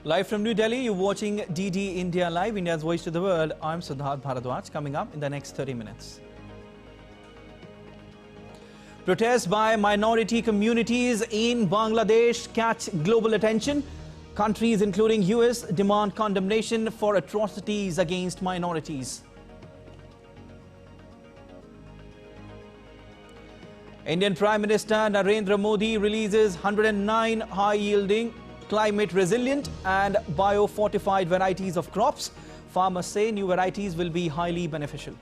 Live from New Delhi, you're watching DD India Live, India's voice to the world. I'm Siddharth Bharadwaj. Coming up in the next 30 minutes. Protests by minority communities in Bangladesh catch global attention. Countries including US demand condemnation for atrocities against minorities. Indian Prime Minister Narendra Modi releases 109 high-yielding, climate-resilient and bio-fortified varieties of crops. Farmers say new varieties will be highly beneficial.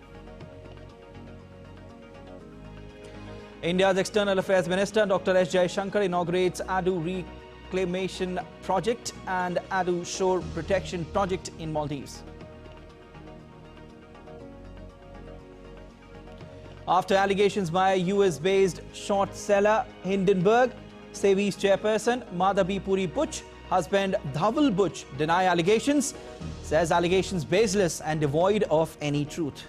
India's External Affairs Minister Dr. S. Jaishankar inaugurates Adu Reclamation Project and Adu Shore Protection Project in Maldives. After allegations by US-based short seller Hindenburg, SEBI's chairperson Madhabi Puri Butch, husband Dhaval Butch deny allegations, says allegations baseless and devoid of any truth.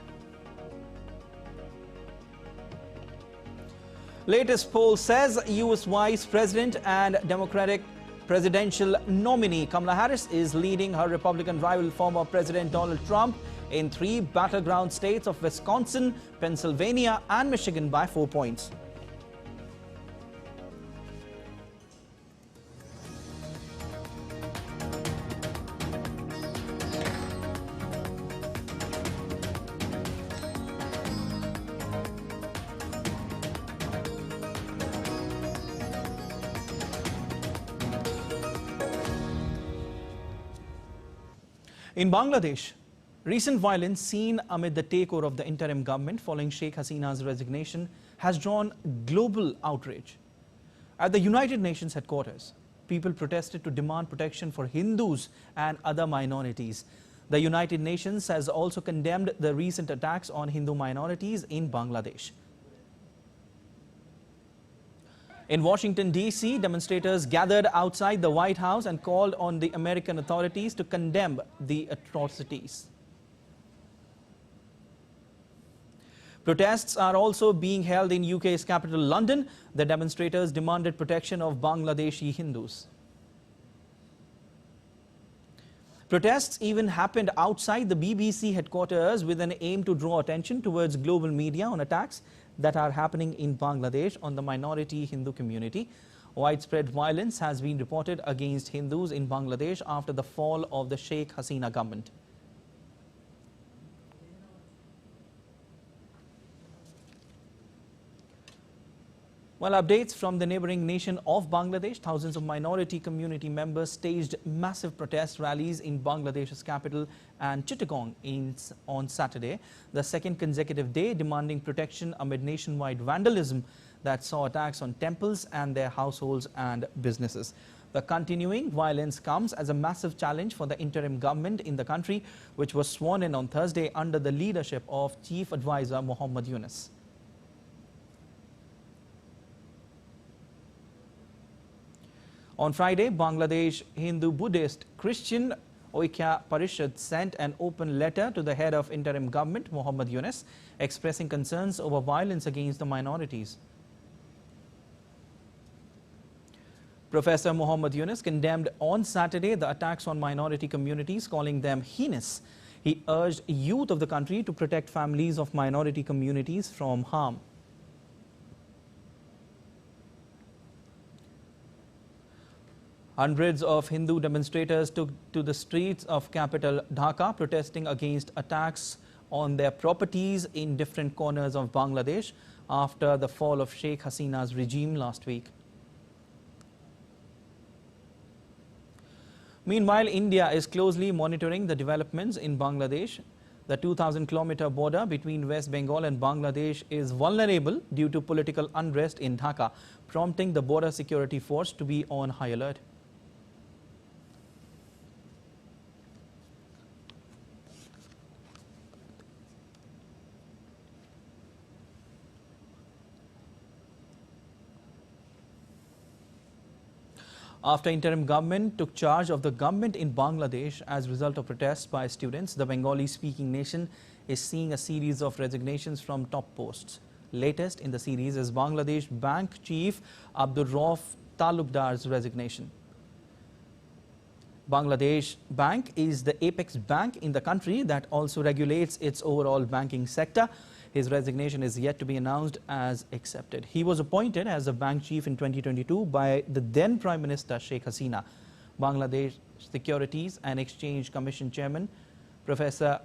Latest poll says US Vice President and Democratic presidential nominee Kamala Harris is leading her Republican rival former President Donald Trump in 3 battleground states of Wisconsin, Pennsylvania and Michigan by 4 points. In Bangladesh, recent violence seen amid the takeover of the interim government following Sheikh Hasina's resignation has drawn global outrage. At the United Nations headquarters, people protested to demand protection for Hindus and other minorities. The United Nations has also condemned the recent attacks on Hindu minorities in Bangladesh. In Washington, D.C., demonstrators gathered outside the White House and called on the American authorities to condemn the atrocities. Protests are also being held in UK's capital, London. The demonstrators demanded protection of Bangladeshi Hindus. Protests even happened outside the BBC headquarters with an aim to draw attention towards global media on attacks that are happening in Bangladesh on the minority Hindu community. Widespread violence has been reported against Hindus in Bangladesh after the fall of the Sheikh Hasina government. Well, updates from the neighboring nation of Bangladesh. Thousands of minority community members staged massive protest rallies in Bangladesh's capital and Chittagong on Saturday, the second consecutive day, demanding protection amid nationwide vandalism that saw attacks on temples and their households and businesses. The continuing violence comes as a massive challenge for the interim government in the country, which was sworn in on Thursday under the leadership of Chief Advisor Muhammad Yunus. On Friday, Bangladesh Hindu Buddhist Christian Oikya Parishad sent an open letter to the head of interim government, Muhammad Yunus, expressing concerns over violence against the minorities. Professor Muhammad Yunus condemned on Saturday the attacks on minority communities, calling them heinous. He urged youth of the country to protect families of minority communities from harm. Hundreds of Hindu demonstrators took to the streets of capital Dhaka, protesting against attacks on their properties in different corners of Bangladesh after the fall of Sheikh Hasina's regime last week. Meanwhile, India is closely monitoring the developments in Bangladesh. The 2,000-kilometer border between West Bengal and Bangladesh is vulnerable due to political unrest in Dhaka, prompting the border security force to be on high alert. After interim government took charge of the government in Bangladesh as a result of protests by students, the Bengali-speaking nation is seeing a series of resignations from top posts. Latest in the series is Bangladesh Bank Chief Abdur Rauf Talukdar's resignation. Bangladesh Bank is the apex bank in the country that also regulates its overall banking sector. His resignation is yet to be announced as accepted. He was appointed as the bank chief in 2022 by the then Prime Minister Sheikh Hasina. Bangladesh Securities and Exchange Commission Chairman Professor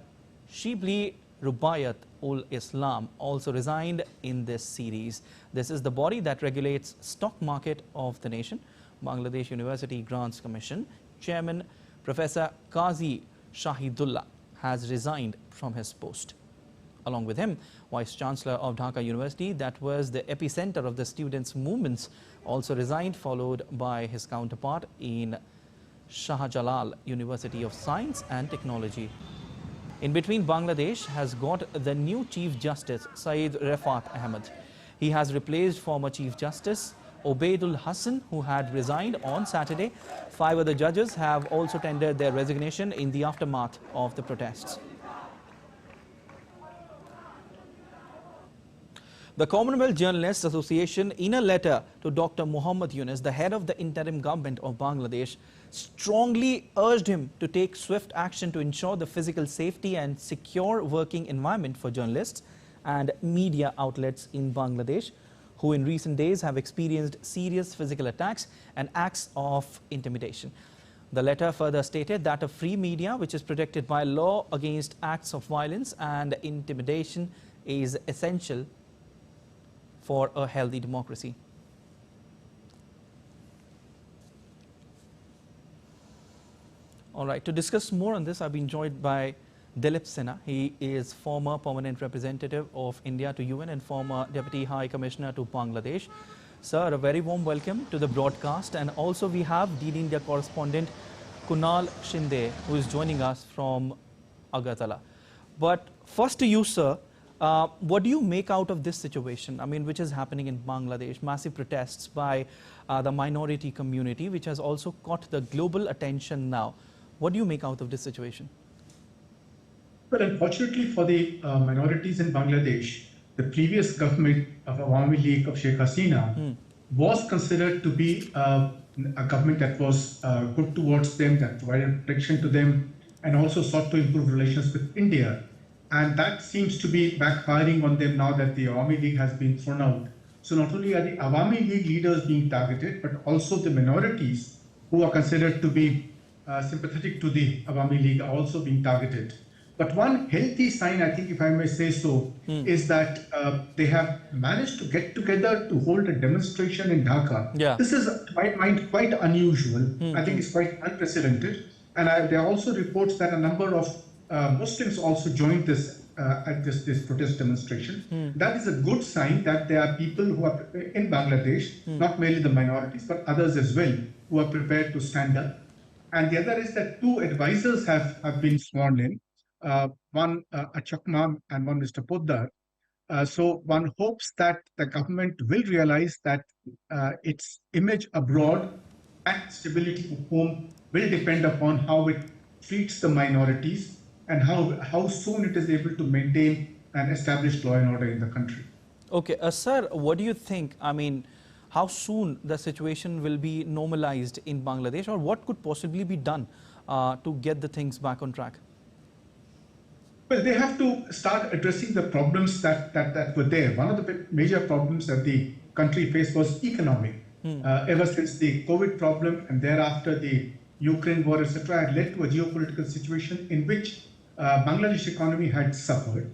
Shibli Rubaiyat ul Islam also resigned in this series. This is the body that regulates stock market of the nation. Bangladesh University Grants Commission Chairman Professor Qazi Shahidullah has resigned from his post. Along with him, Vice Chancellor of Dhaka University, that was the epicenter of the students' movements, also resigned, followed by his counterpart in Shahjalal University of Science and Technology. In between, Bangladesh has got the new Chief Justice, Saeed Refat Ahmed. He has replaced former Chief Justice Obaidul Hassan, who had resigned on Saturday. 5 other judges have also tendered their resignation in the aftermath of the protests. The Commonwealth Journalists Association, in a letter to Dr. Muhammad Yunus, the head of the interim government of Bangladesh, strongly urged him to take swift action to ensure the physical safety and secure working environment for journalists and media outlets in Bangladesh, who in recent days have experienced serious physical attacks and acts of intimidation. The letter further stated that a free media, which is protected by law against acts of violence and intimidation, is essential for a healthy democracy. All right, to discuss more on this, I've been joined by Delip Senna. He is former permanent representative of India to UN and former Deputy High Commissioner to Bangladesh. Sir, a very warm welcome to the broadcast. And also we have DD India correspondent Kunal Shinde, who is joining us from Agartala. But first to you, sir, what do you make out of this situation, which is happening in Bangladesh? Massive protests by the minority community, which has also caught the global attention now. What do you make out of this situation? Well, unfortunately for the minorities in Bangladesh, the previous government of Awami League of Sheikh Hasina was considered to be a government that was good towards them, that provided protection to them, and also sought to improve relations with India. And that seems to be backfiring on them now that the Awami League has been thrown out. So not only are the Awami League leaders being targeted, but also the minorities who are considered to be sympathetic to the Awami League are also being targeted. But one healthy sign, I think, if I may say so, is that they have managed to get together to hold a demonstration in Dhaka. Yeah. This is, to my mind, quite unusual. I think it's quite unprecedented. And there are also reports that a number of Muslims also joined this at this protest demonstration. That is a good sign that there are people who are in Bangladesh, not merely the minorities, but others as well, who are prepared to stand up. And the other is that 2 advisors have been sworn in, one a Chakma and one Mr. Poddar. So one hopes that the government will realize that its image abroad and stability at home will depend upon how it treats the minorities and how soon it is able to maintain and establish law and order in the country. Okay, sir, what do you think? How soon the situation will be normalized in Bangladesh, or what could possibly be done to get the things back on track? Well, they have to start addressing the problems that were there. One of the major problems that the country faced was economic. Ever since the COVID problem and thereafter the Ukraine war, etc., had led to a geopolitical situation in which Bangladesh economy had suffered.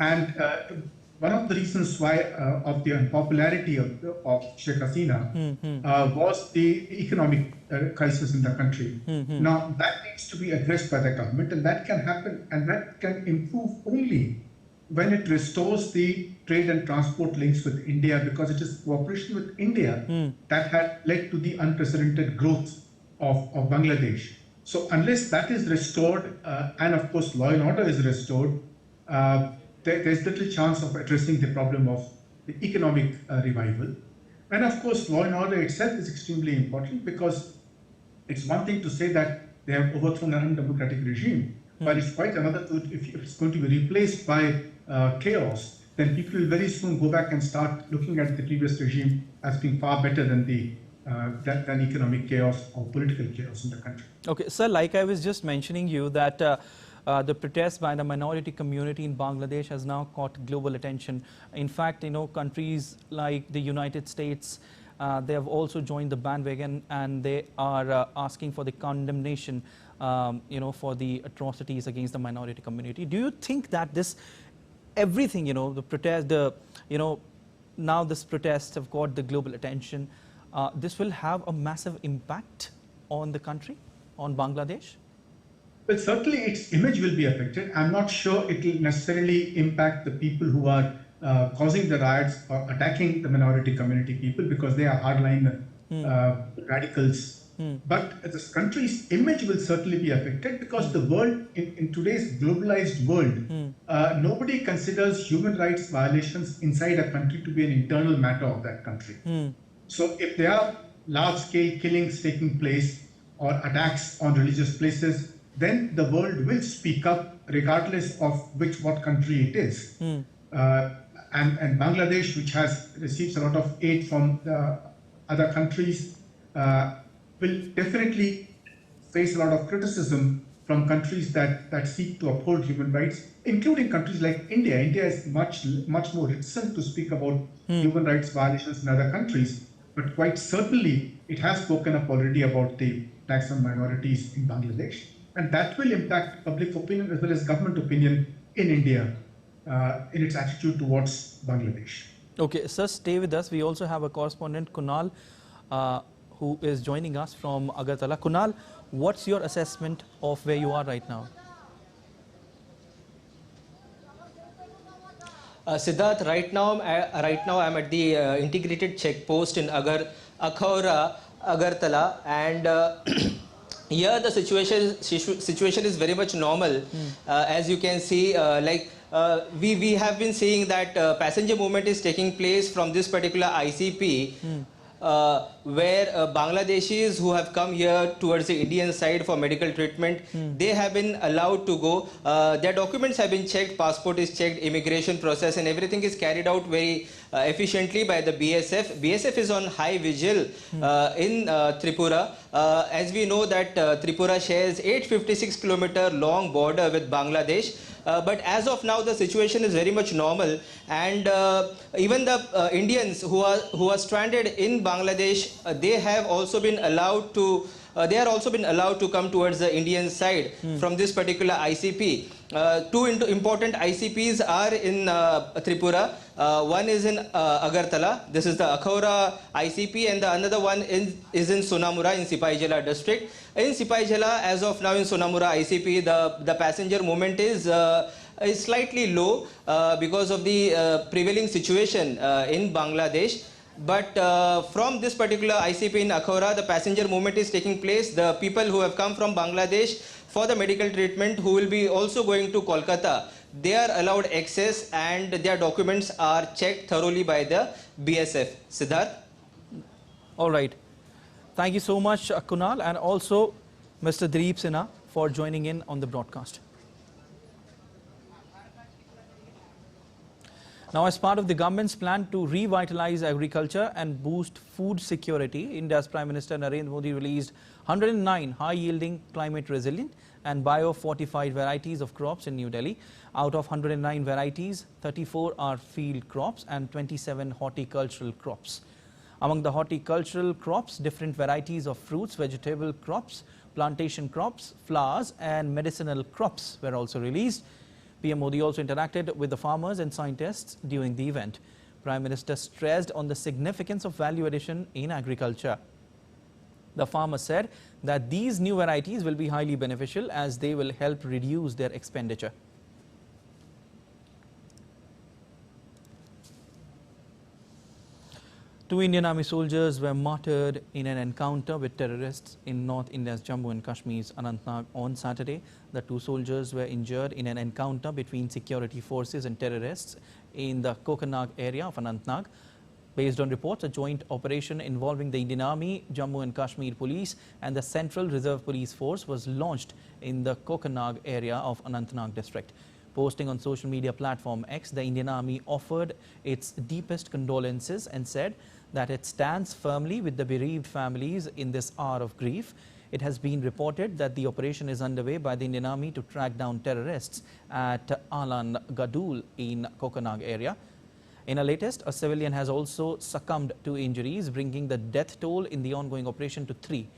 And one of the reasons why of the unpopularity of Sheikh Hasina was the economic crisis in the country. Now, that needs to be addressed by the government, and that can happen, and that can improve only when it restores the trade and transport links with India, because it is cooperation with India that had led to the unprecedented growth of Bangladesh. So unless that is restored, and of course law and order is restored, there's little chance of addressing the problem of the economic revival. And of course, law and order itself is extremely important, because it's one thing to say that they have overthrown an undemocratic regime, but it's quite another to, if it's going to be replaced by chaos, then people will very soon go back and start looking at the previous regime as being far better than the than economic chaos or political chaos in the country. Okay, sir, like I was just mentioning you that the protest by the minority community in Bangladesh has now caught global attention. In fact, countries like the United States, they have also joined the bandwagon, and they are asking for the condemnation, for the atrocities against the minority community. Do you think that this, everything, the protest, now this protests have got the global attention, this will have a massive impact on the country, on Bangladesh? Well, certainly its image will be affected. I'm not sure it will necessarily impact the people who are causing the riots or attacking the minority community people, because they are hardline radicals. But the country's image will certainly be affected, because the world, in today's globalized world, nobody considers human rights violations inside a country to be an internal matter of that country. So if there are large-scale killings taking place or attacks on religious places, then the world will speak up regardless of what country it is. And Bangladesh, which receives a lot of aid from other countries, will definitely face a lot of criticism from countries that seek to uphold human rights, including countries like India. India is much more reticent to speak about human rights violations in other countries, but quite certainly it has spoken up already about the attacks on minorities in Bangladesh. And that will impact public opinion as well as government opinion in India in its attitude towards Bangladesh. Okay, sir, stay with us. We also have a correspondent, Kunal, who is joining us from Agartala. Kunal, what's your assessment of where you are right now? Siddharth, right now I'm at the integrated check post in Akhaura, Agartala, and here the situation is very much normal. As you can see, we have been seeing that passenger movement is taking place from this particular ICP, where Bangladeshis who have come here towards the Indian side for medical treatment, they have been allowed to go. Their documents have been checked, passport is checked, immigration process and everything is carried out very efficiently by the BSF. BSF is on high vigil in Tripura. As we know that Tripura shares 856-kilometer long border with Bangladesh. But as of now, the situation is very much normal, and even the Indians who are stranded in Bangladesh, they have also been allowed to. They are also been allowed to come towards the Indian side from this particular ICP. Two important ICPs are in Tripura. One is in Agartala. This is the Akhaura ICP, and the another one is in Sonamura in Sipaijala district. In Sipaijala, as of now in Sonamura ICP, the passenger movement is slightly low because of the prevailing situation in Bangladesh. But from this particular ICP in Akhaura, the passenger movement is taking place. The people who have come from Bangladesh for the medical treatment, who will be also going to Kolkata, they are allowed access and their documents are checked thoroughly by the BSF. Siddharth? All right. Thank you so much, Kunal, and also Mr. Delip Senna for joining in on the broadcast. Now, as part of the government's plan to revitalize agriculture and boost food security, India's Prime Minister Narendra Modi released 109 high-yielding, climate-resilient and bio-fortified varieties of crops in New Delhi. Out of 109 varieties, 34 are field crops and 27 horticultural crops. Among the horticultural crops, different varieties of fruits, vegetable crops, plantation crops, flowers and medicinal crops were also released. PM Modi also interacted with the farmers and scientists during the event. Prime Minister stressed on the significance of value addition in agriculture. The farmer said that these new varieties will be highly beneficial as they will help reduce their expenditure. Two Indian Army soldiers were martyred in an encounter with terrorists in North India's Jammu and Kashmir's Anantnag on Saturday. The two soldiers were injured in an encounter between security forces and terrorists in the Kokanag area of Anantnag. Based on reports, a joint operation involving the Indian Army, Jammu and Kashmir Police and the Central Reserve Police Force was launched in the Kokanag area of Anantnag district. Posting on social media platform X, the Indian Army offered its deepest condolences and said that it stands firmly with the bereaved families in this hour of grief. It has been reported that the operation is underway by the Indian Army to track down terrorists at Alan Gadul in Kokonag area. In a latest, a civilian has also succumbed to injuries, bringing the death toll in the ongoing operation to 3.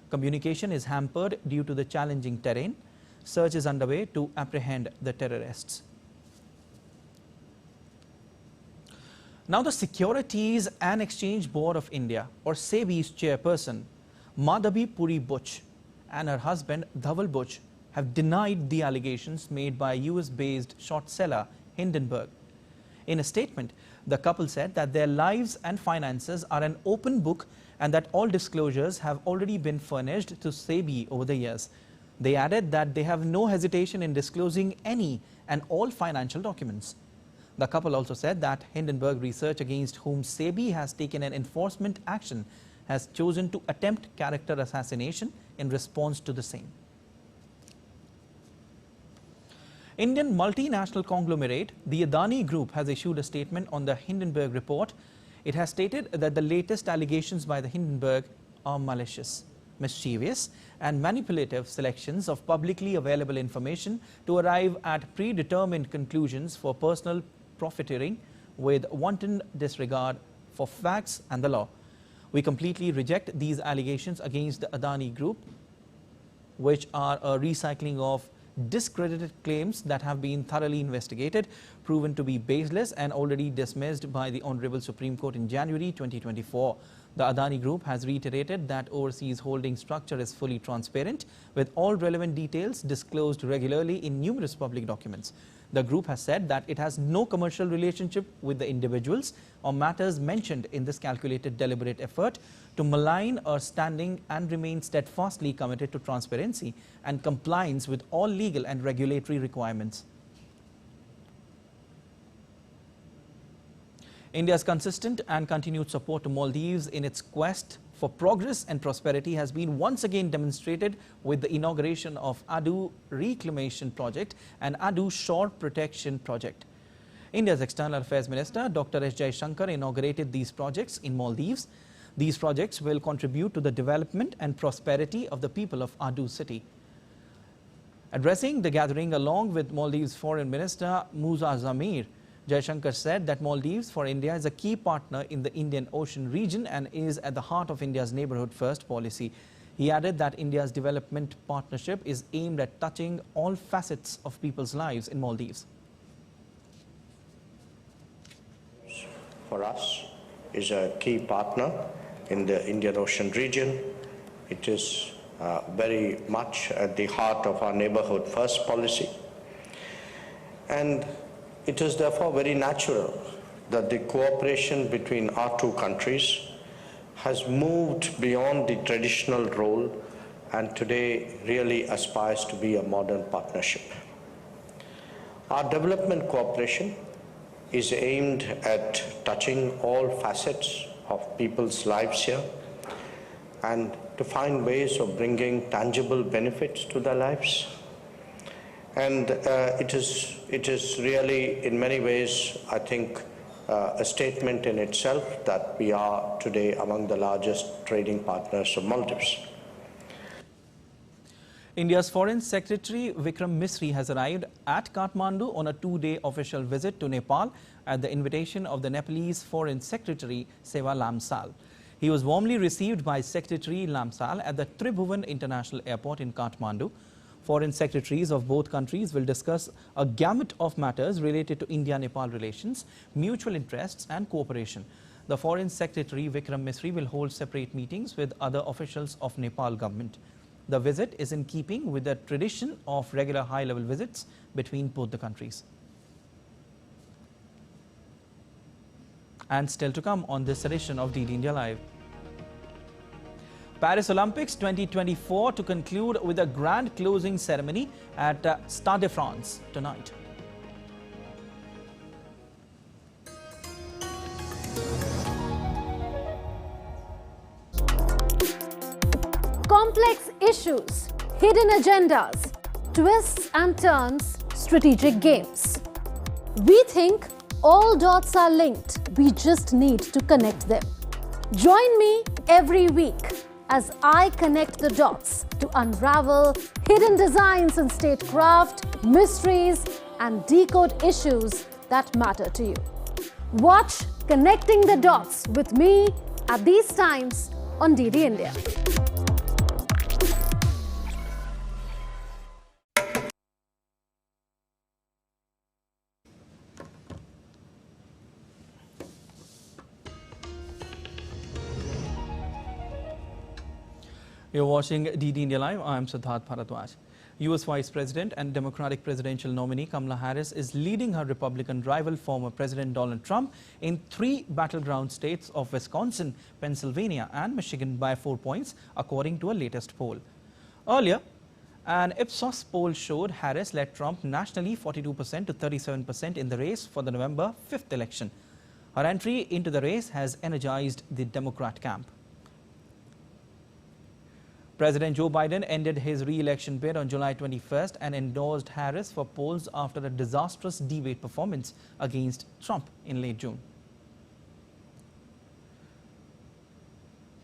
Communication is hampered due to the challenging terrain. Search is underway to apprehend the terrorists. Now, the Securities and Exchange Board of India, or SEBI's chairperson, Madhabi Puri Butch, and her husband Dhaval Butch have denied the allegations made by US-based short seller Hindenburg. In a statement, the couple said that their lives and finances are an open book and that all disclosures have already been furnished to SEBI over the years. They added that they have no hesitation in disclosing any and all financial documents. The couple also said that Hindenburg Research, against whom SEBI has taken an enforcement action, has chosen to attempt character assassination in response to the same. Indian multinational conglomerate, the Adani Group, has issued a statement on the Hindenburg report. It has stated that the latest allegations by the Hindenburg are malicious, mischievous and manipulative selections of publicly available information to arrive at predetermined conclusions for personal profiteering with wanton disregard for facts and the law. We completely reject these allegations against the Adani Group, which are a recycling of discredited claims that have been thoroughly investigated, proven to be baseless and already dismissed by the Honorable Supreme Court in January 2024. The Adani Group has reiterated that overseas holding structure is fully transparent, with all relevant details disclosed regularly in numerous public documents. The group has said that it has no commercial relationship with the individuals or matters mentioned in this calculated, deliberate effort to malign our standing, and remain steadfastly committed to transparency and compliance with all legal and regulatory requirements. India's consistent and continued support to Maldives in its quest for progress and prosperity has been once again demonstrated with the inauguration of Adu Reclamation Project and Adu Shore Protection Project. India's External Affairs Minister Dr. S. Jaishankar inaugurated these projects in Maldives. These projects will contribute to the development and prosperity of the people of Adu city. Addressing the gathering along with Maldives Foreign Minister Musa Zamir, Jaishankar said that Maldives for India is a key partner in the Indian Ocean region and is at the heart of India's neighborhood first policy. He added that India's development partnership is aimed at touching all facets of people's lives in Maldives. For us, is a key partner in the Indian Ocean region. It is very much at the heart of our neighborhood first policy. And it is therefore very natural that the cooperation between our two countries has moved beyond the traditional role and today really aspires to be a modern partnership. Our development cooperation is aimed at touching all facets of people's lives here and to find ways of bringing tangible benefits to their lives. And it is really, in many ways, I think, a statement in itself that we are today among the largest trading partners of Maldives. India's Foreign Secretary Vikram Misri has arrived at Kathmandu on a 2-day official visit to Nepal at the invitation of the Nepalese Foreign Secretary Seva Lamsal. He was warmly received by Secretary Lamsal at the Tribhuvan International Airport in Kathmandu. Foreign secretaries of both countries will discuss a gamut of matters related to India-Nepal relations, mutual interests and cooperation. The Foreign Secretary Vikram Misri will hold separate meetings with other officials of Nepal government. The visit is in keeping with the tradition of regular high-level visits between both the countries. And still to come on this edition of DD India Live. Paris Olympics 2024 to conclude with a grand closing ceremony at Stade de France tonight. Complex issues, hidden agendas, twists and turns, strategic games. We think all dots are linked. We just need to connect them. Join me every week as I connect the dots to unravel hidden designs in statecraft, mysteries, and decode issues that matter to you. Watch Connecting the Dots with me at these times on DD India. You're watching DD India Live. I'm Siddharth Bharadwaj. US Vice President and Democratic presidential nominee Kamala Harris is leading her Republican rival, former President Donald Trump, in 3 battleground states of Wisconsin, Pennsylvania and Michigan by 4 points, according to a latest poll. Earlier, an Ipsos poll showed Harris led Trump nationally 42% to 37% in the race for the November 5th election. Her entry into the race has energized the Democrat camp. President Joe Biden ended his re-election bid on July 21st and endorsed Harris for polls after a disastrous debate performance against Trump in late June.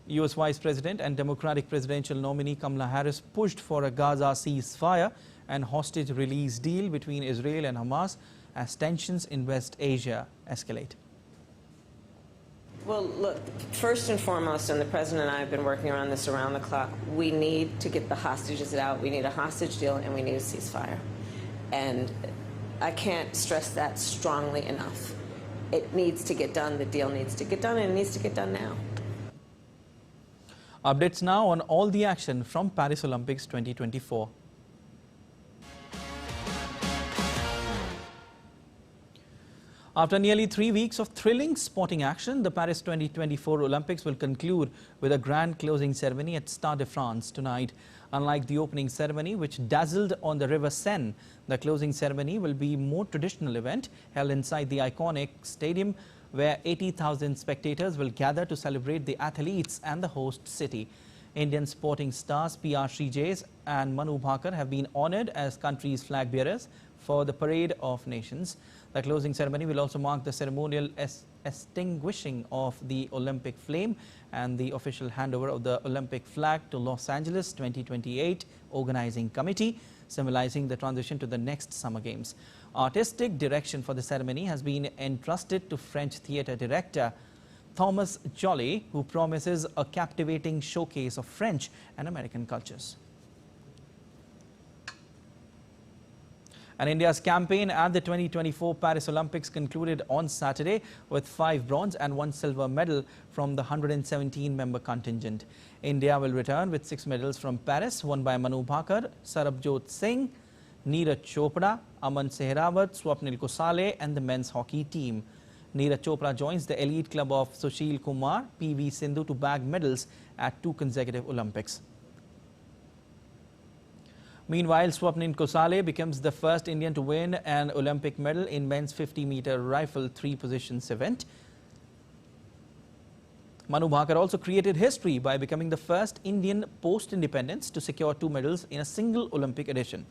US Vice President and Democratic presidential nominee Kamala Harris pushed for a Gaza ceasefire and hostage release deal between Israel and Hamas as tensions in West Asia escalate. Well, look, first and foremost, and the President and I have been working on this around the clock, we need to get the hostages out. We need a hostage deal and we need a ceasefire. And I can't stress that strongly enough. It needs to get done, the deal needs to get done, and it needs to get done now. Updates now on all the action from Paris Olympics 2024. After nearly 3 weeks of thrilling sporting action, the Paris 2024 Olympics will conclude with a grand closing ceremony at Stade de France tonight. Unlike the opening ceremony, which dazzled on the River Seine, the closing ceremony will be a more traditional event held inside the iconic stadium, where 80,000 spectators will gather to celebrate the athletes and the host city. Indian sporting stars PR Srijays and Manu Bhaker have been honoured as country's flag bearers for the Parade of Nations. The closing ceremony will also mark the ceremonial extinguishing of the Olympic flame and the official handover of the Olympic flag to Los Angeles 2028 Organizing Committee, symbolizing the transition to the next Summer Games. Artistic direction for the ceremony has been entrusted to French theatre director Thomas Joly, who promises a captivating showcase of French and American cultures. And India's campaign at the 2024 Paris Olympics concluded on Saturday with 5 bronze and 1 silver medal from the 117-member contingent. India will return with 6 medals from Paris, won by Manu Bhaker, Sarabjot Singh, Neeraj Chopra, Aman Sehrawat, Swapnil Kusale and the men's hockey team. Neeraj Chopra joins the elite club of Sushil Kumar, PV Sindhu to bag medals at 2 consecutive Olympics. Meanwhile, Swapnil Kusale becomes the first Indian to win an Olympic medal in men's 50-meter rifle 3-positions event. Manu Bhaker also created history by becoming the first Indian post-independence to secure 2 medals in a single Olympic edition.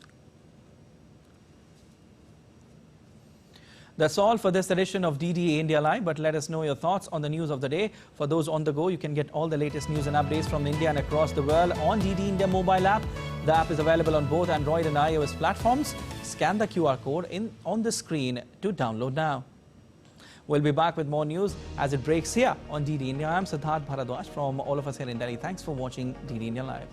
That's all for this edition of DD India Live, but let us know your thoughts on the news of the day. For those on the go, you can get all the latest news and updates from India and across the world on DD India mobile app. The app is available on both Android and iOS platforms. Scan the QR code on the screen to download now. We'll be back with more news as it breaks here on DD India. I'm Siddharth Bharadwaj from all of us here in Delhi. Thanks for watching DD India Live.